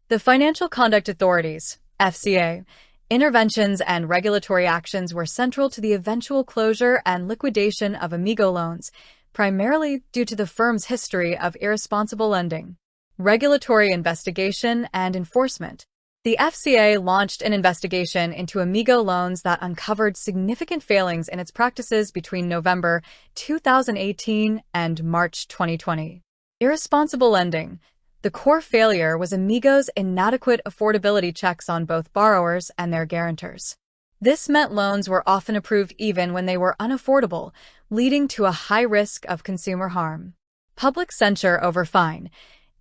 The Financial Conduct Authority's (FCA) interventions and regulatory actions were central to the eventual closure and liquidation of Amigo Loans, primarily due to the firm's history of irresponsible lending. Regulatory investigation and enforcement. The FCA launched an investigation into Amigo Loans that uncovered significant failings in its practices between November 2018 and March 2020. Irresponsible lending. The core failure was Amigo's inadequate affordability checks on both borrowers and their guarantors. This meant loans were often approved even when they were unaffordable, leading to a high risk of consumer harm. Public censure over fine.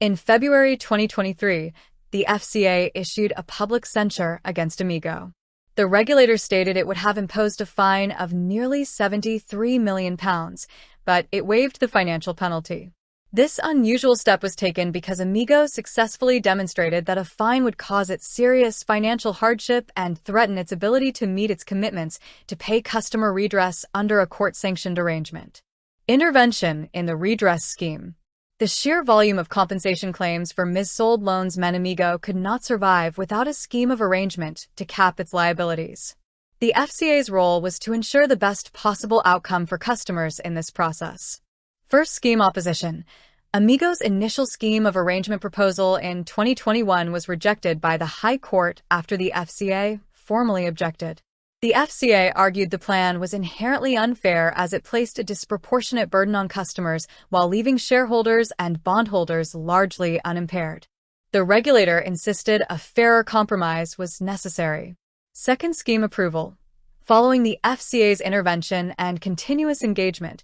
In February 2023, the FCA issued a public censure against Amigo. The regulator stated it would have imposed a fine of nearly £73 million, but it waived the financial penalty. This unusual step was taken because Amigo successfully demonstrated that a fine would cause it serious financial hardship and threaten its ability to meet its commitments to pay customer redress under a court-sanctioned arrangement. Intervention in the redress scheme. The sheer volume of compensation claims for missold loans meant Amigo could not survive without a scheme of arrangement to cap its liabilities. The FCA's role was to ensure the best possible outcome for customers in this process. First scheme opposition. Amigo's initial scheme of arrangement proposal in 2021 was rejected by the High Court after the FCA formally objected. The FCA argued the plan was inherently unfair as it placed a disproportionate burden on customers while leaving shareholders and bondholders largely unimpaired. The regulator insisted a fairer compromise was necessary. Second scheme approval. Following the FCA's intervention and continuous engagement,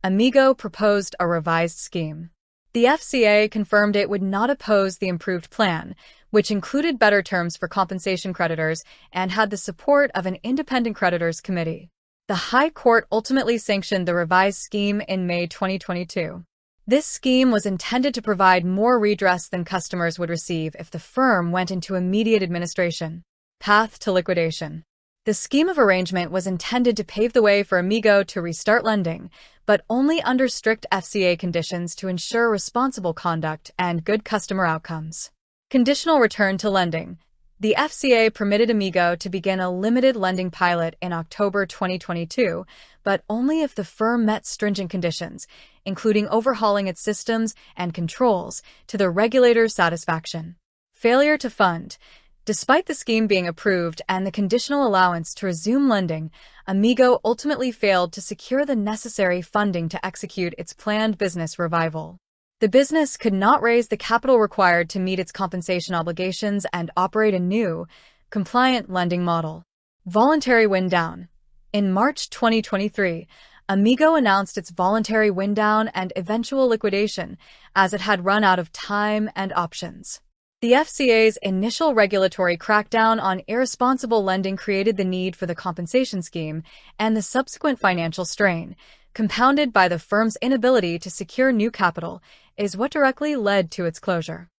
Amigo proposed a revised scheme. The FCA confirmed it would not oppose the improved plan, which included better terms for compensation creditors and had the support of an independent creditors committee. The High Court ultimately sanctioned the revised scheme in May 2022. This scheme was intended to provide more redress than customers would receive if the firm went into immediate administration. Path to liquidation. The scheme of arrangement was intended to pave the way for Amigo to restart lending, but only under strict FCA conditions to ensure responsible conduct and good customer outcomes. Conditional return to lending. The FCA permitted Amigo to begin a limited lending pilot in October 2022, but only if the firm met stringent conditions, including overhauling its systems and controls to the regulator's satisfaction. Failure to fund. Despite the scheme being approved and the conditional allowance to resume lending, Amigo ultimately failed to secure the necessary funding to execute its planned business revival. The business could not raise the capital required to meet its compensation obligations and operate a new, compliant lending model. Voluntary wind-down. In March 2023, Amigo announced its voluntary wind-down and eventual liquidation, as it had run out of time and options. The FCA's initial regulatory crackdown on irresponsible lending created the need for the compensation scheme, and the subsequent financial strain, compounded by the firm's inability to secure new capital, is what directly led to its closure.